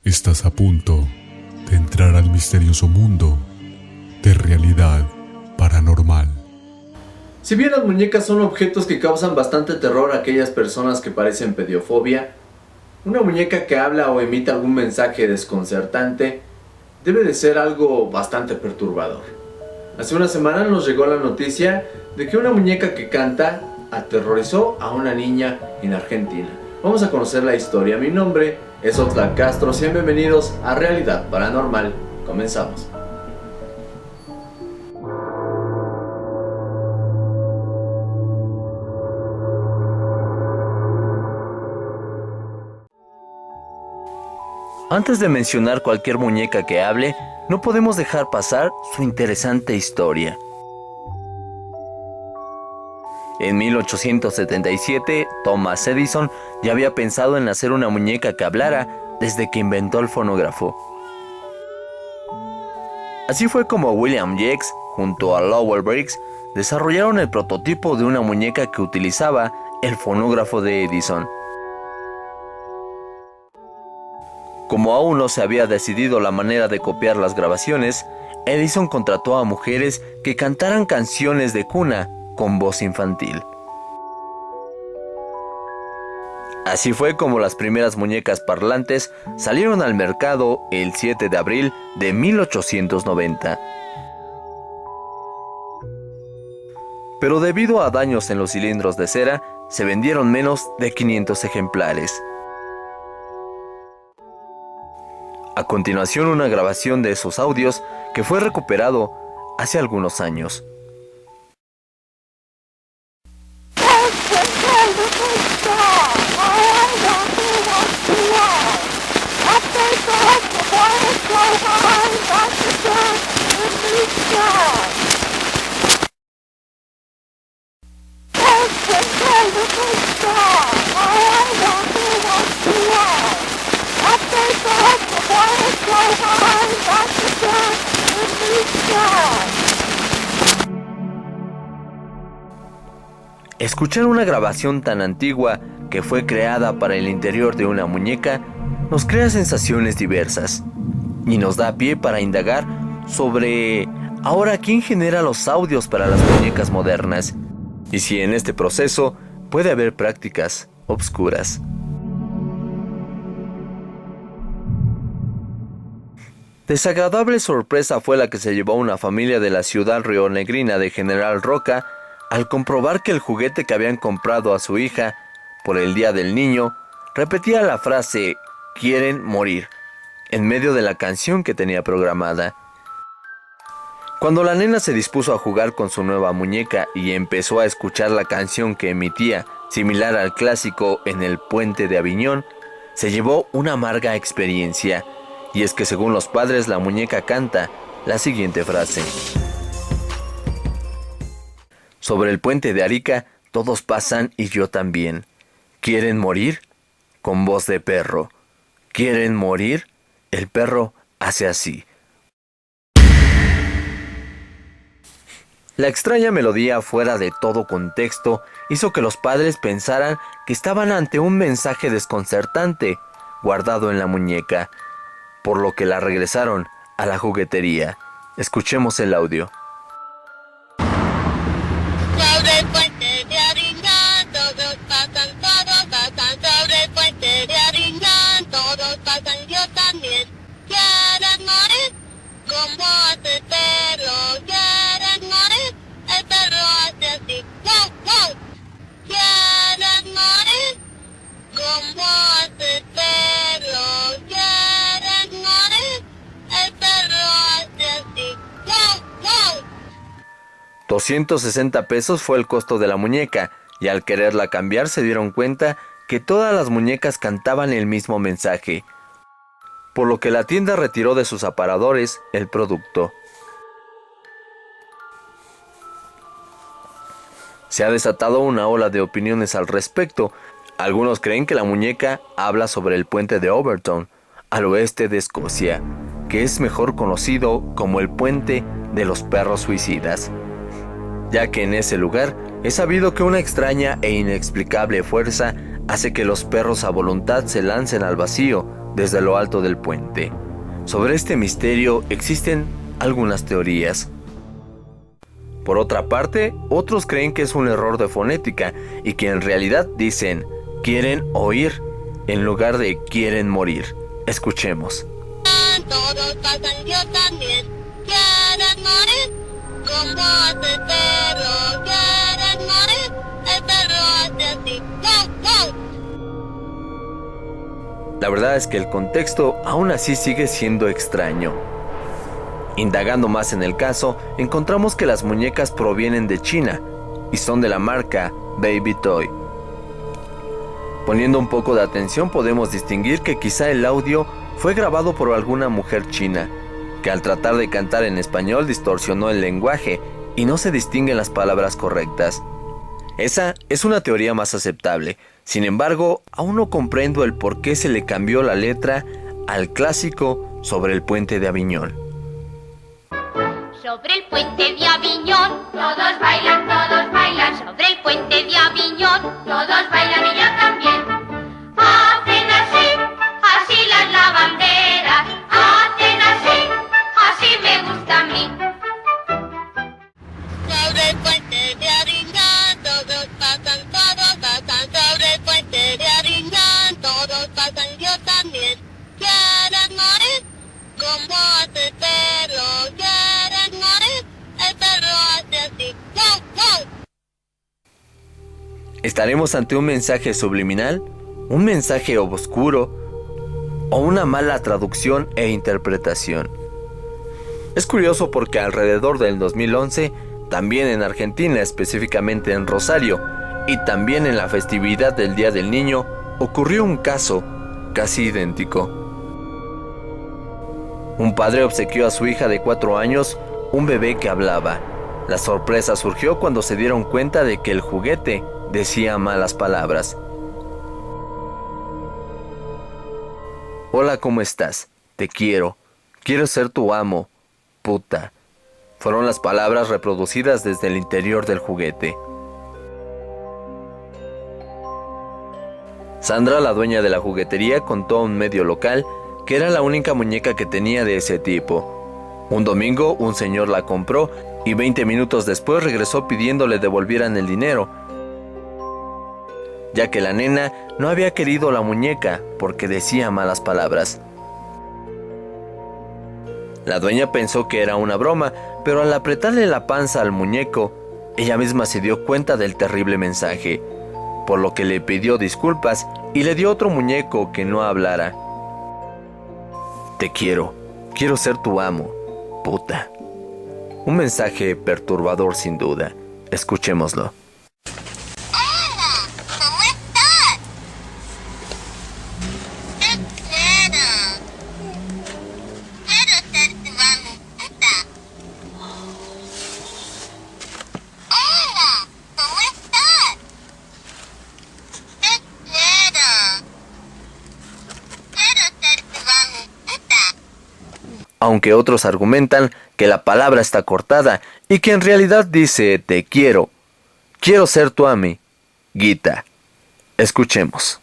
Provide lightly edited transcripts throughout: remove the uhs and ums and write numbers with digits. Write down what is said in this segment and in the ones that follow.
Estás a punto de entrar al misterioso mundo de realidad paranormal. Si bien las muñecas son objetos que causan bastante terror a aquellas personas que padecen pedofobia, una muñeca que habla o emite algún mensaje desconcertante debe de ser algo bastante perturbador. Hace una semana nos llegó la noticia de que una muñeca que canta aterrorizó a una niña en Argentina. Vamos a conocer la historia. Mi nombre es Oxlack Castro. Sean bienvenidos a Realidad Paranormal. Comenzamos. Antes de mencionar cualquier muñeca que hable, no podemos dejar pasar su interesante historia. En 1877, Thomas Edison ya había pensado en hacer una muñeca que hablara desde que inventó el fonógrafo. Así fue como William Jacques, junto a Lowell Briggs, desarrollaron el prototipo de una muñeca que utilizaba el fonógrafo de Edison. Como aún no se había decidido la manera de copiar las grabaciones, Edison contrató a mujeres que cantaran canciones de cuna con voz infantil. Así fue como las primeras muñecas parlantes salieron al mercado el 7 de abril de 1890. Pero debido a daños en los cilindros de cera, se vendieron menos de 500 ejemplares. A continuación, una grabación de esos audios que fue recuperado hace algunos años. Escuchar una grabación tan antigua que fue creada para el interior de una muñeca nos crea sensaciones diversas y nos da pie para indagar sobre ahora quién genera los audios para las muñecas modernas y si en este proceso puede haber prácticas obscuras. Desagradable sorpresa fue la que se llevó una familia de la ciudad rionegrina de General Roca al comprobar que el juguete que habían comprado a su hija por el Día del Niño repetía la frase "quieren morir" en medio de la canción que tenía programada. Cuando la nena se dispuso a jugar con su nueva muñeca y empezó a escuchar la canción que emitía, similar al clásico En el Puente de Aviñón, se llevó una amarga experiencia. Y es que según los padres, la muñeca canta la siguiente frase: sobre el puente de Arica todos pasan y yo también. ¿Quieren morir? Con voz de perro. ¿Quieren morir? El perro hace así. La extraña melodía fuera de todo contexto hizo que los padres pensaran que estaban ante un mensaje desconcertante guardado en la muñeca, por lo que la regresaron a la juguetería. Escuchemos el audio. Sobre el puente de Aviñón, todos pasan sobre el puente de Aviñón, todos pasan, yo también. ¿Quieren morir? Con voz de perro, ¿quieren morir? El perro hace así, wow, wow. ¿Quieren morir? Con voz de perro, ¿quieren morir? El perro hace así, wow, wow. 260 pesos fue el costo de la muñeca, y al quererla cambiar se dieron cuenta que todas las muñecas cantaban el mismo mensaje, por lo que la tienda retiró de sus aparadores el producto. Se ha desatado una ola de opiniones al respecto. Algunos creen que la muñeca habla sobre el puente de Overton, al oeste de Escocia, que es mejor conocido como el puente de los perros suicidas, ya que en ese lugar es sabido que una extraña e inexplicable fuerza hace que los perros a voluntad se lancen al vacío desde lo alto del puente. Sobre este misterio existen algunas teorías. Por otra parte, otros creen que es un error de fonética y que en realidad dicen quieren oír en lugar de quieren morir. Escuchemos. Todos pasan, yo también. ¿Quieren morir? Como hace el perro. ¿Quieren morir? El perro hace así. ¡Wow, wow! La verdad es que el contexto aún así sigue siendo extraño. Indagando más en el caso, encontramos que las muñecas provienen de China y son de la marca Baby Toy. Poniendo un poco de atención podemos distinguir que quizá el audio fue grabado por alguna mujer china, que al tratar de cantar en español distorsionó el lenguaje y no se distinguen las palabras correctas. Esa es una teoría más aceptable. Sin embargo, aún no comprendo el por qué se le cambió la letra al clásico Sobre el puente de Aviñón. Sobre el puente de Aviñón, todos bailan, sobre el puente de Aviñón, todos bailan y yo también. Hacen así, así las lavanderas, hacen así, así me gusta a mí. Sobre el puente de Aviñón, todos pasan sobre el puente de Aviñón, todos pasan, yo también. ¿Quieren morir? Como hace el perro. ¿Quieren morir? El perro hace así. ¡Wow, wow! ¿Estaremos ante un mensaje subliminal, un mensaje oscuro o una mala traducción e interpretación? Es curioso porque alrededor del 2011, también en Argentina, específicamente en Rosario, y también en la festividad del Día del Niño, ocurrió un caso casi idéntico. Un padre obsequió a su hija de 4 años un bebé que hablaba. La sorpresa surgió cuando se dieron cuenta de que el juguete decía malas palabras. Hola, ¿cómo estás? Te quiero. Quiero ser tu amo. Puta. Fueron las palabras reproducidas desde el interior del juguete. Sandra, la dueña de la juguetería, contó a un medio local que era la única muñeca que tenía de ese tipo. Un domingo, un señor la compró y 20 minutos después regresó pidiéndole devolvieran el dinero, ya que la nena no había querido la muñeca porque decía malas palabras. La dueña pensó que era una broma, pero al apretarle la panza al muñeco, ella misma se dio cuenta del terrible mensaje, por lo que le pidió disculpas y le dio otro muñeco que no hablara. Te quiero ser tu amo, puta. Un mensaje perturbador sin duda. Escuchémoslo. Hola, ¿cómo estás? Te quiero. Quiero ser tu amo, puta. Hola, ¿cómo estás? Te quiero. Quiero ser tu amo, puta. Aunque otros argumentan que la palabra está cortada y que en realidad dice te quiero ser tu ami, guita. Escuchemos.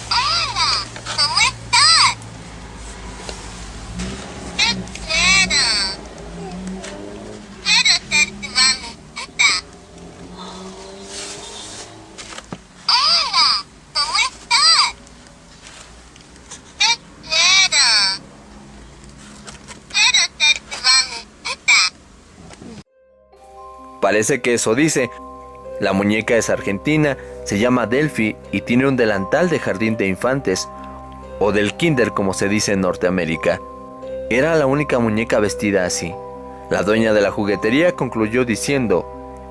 Hola, ¿cómo estás? Te quiero. Quiero ser tu amo, puta. Hola, ¿cómo estás? Te quiero. Quiero ser tu amo, puta. Parece que eso dice. La muñeca es argentina, se llama Delphi y tiene un delantal de jardín de infantes, o del kinder como se dice en Norteamérica. Era la única muñeca vestida así. La dueña de la juguetería concluyó diciendo,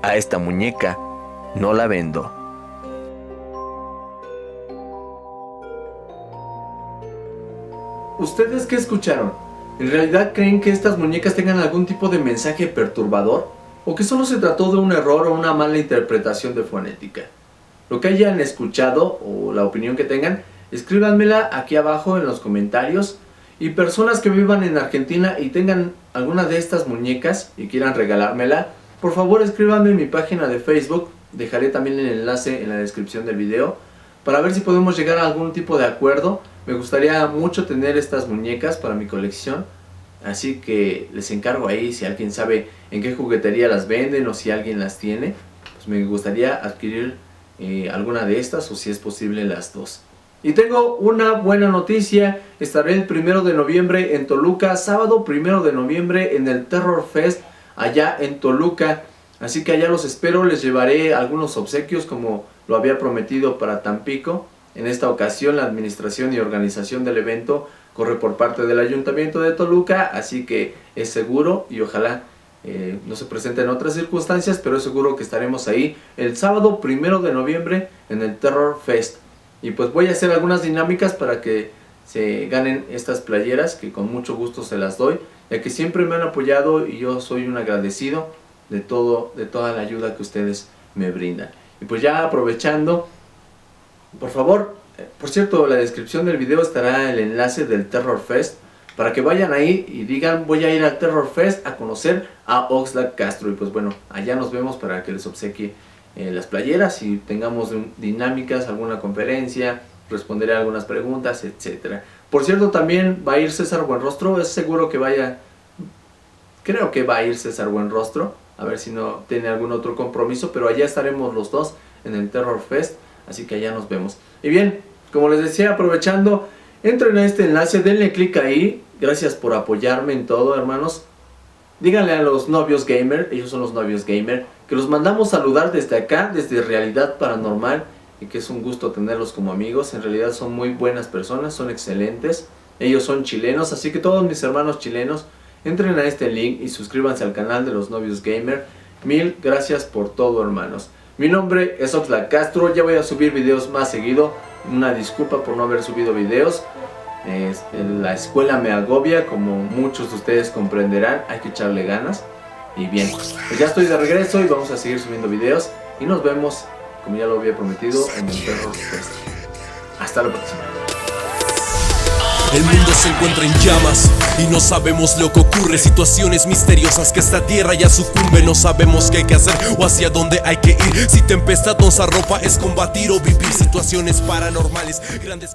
a esta muñeca no la vendo. ¿Ustedes qué escucharon? ¿En realidad creen que estas muñecas tengan algún tipo de mensaje perturbador? ¿O que solo se trató de un error o una mala interpretación de fonética? Lo que hayan escuchado o la opinión que tengan, escríbanmela aquí abajo en los comentarios. Y personas que vivan en Argentina y tengan alguna de estas muñecas y quieran regalármela, por favor escríbanme en mi página de Facebook. Dejaré también el enlace en la descripción del video para ver si podemos llegar a algún tipo de acuerdo. Me gustaría mucho tener estas muñecas para mi colección, así que les encargo ahí, si alguien sabe en qué juguetería las venden o si alguien las tiene, pues me gustaría adquirir alguna de estas, o si es posible las dos. Y tengo una buena noticia: estaré el 1 de noviembre en Toluca, sábado 1 de noviembre en el Terror Fest allá en Toluca, así que allá los espero. Les llevaré algunos obsequios como lo había prometido para Tampico. En esta ocasión la administración y organización del evento corre por parte del Ayuntamiento de Toluca, así que es seguro y ojalá no se presenten otras circunstancias, pero es seguro que estaremos ahí el sábado 1 de noviembre en el Terror Fest. Y pues voy a hacer algunas dinámicas para que se ganen estas playeras, que con mucho gusto se las doy, ya que siempre me han apoyado y yo soy un agradecido de toda la ayuda que ustedes me brindan. Y pues ya aprovechando, por favor, por cierto, en la descripción del video estará el enlace del Terror Fest, para que vayan ahí y digan: voy a ir al Terror Fest a conocer a Oxlack Castro. Y pues bueno, allá nos vemos para que les obsequie las playeras y tengamos dinámicas, alguna conferencia, responderé algunas preguntas, etcétera. Por cierto, también va a ir César Buenrostro, es seguro que vaya, creo que va a ir César Buenrostro, a ver si no tiene algún otro compromiso, pero allá estaremos los dos en el Terror Fest, así que allá nos vemos. Y bien, como les decía, aprovechando, entren a este enlace, denle clic ahí. Gracias por apoyarme en todo, hermanos. Díganle a los novios gamer, ellos son los novios gamer, que los mandamos saludar desde acá, desde Realidad Paranormal, y que es un gusto tenerlos como amigos. En realidad son muy buenas personas, son excelentes. Ellos son chilenos, así que todos mis hermanos chilenos, entren a este link y suscríbanse al canal de los novios gamer. Mil gracias por todo, hermanos. Mi nombre es Oxlack Castro, ya voy a subir videos más seguido. Una disculpa por no haber subido videos. La escuela me agobia, como muchos de ustedes comprenderán, hay que echarle ganas. Y bien, pues ya estoy de regreso y vamos a seguir subiendo videos. Y nos vemos, como ya lo había prometido, en el Terror Fest. Hasta la próxima. El mundo se encuentra en llamas y no sabemos lo que ocurre. Situaciones misteriosas que esta tierra ya sucumbe. No sabemos qué hay que hacer o hacia dónde hay que ir. Si tempestad nos arropa es combatir o vivir. Situaciones paranormales, grandes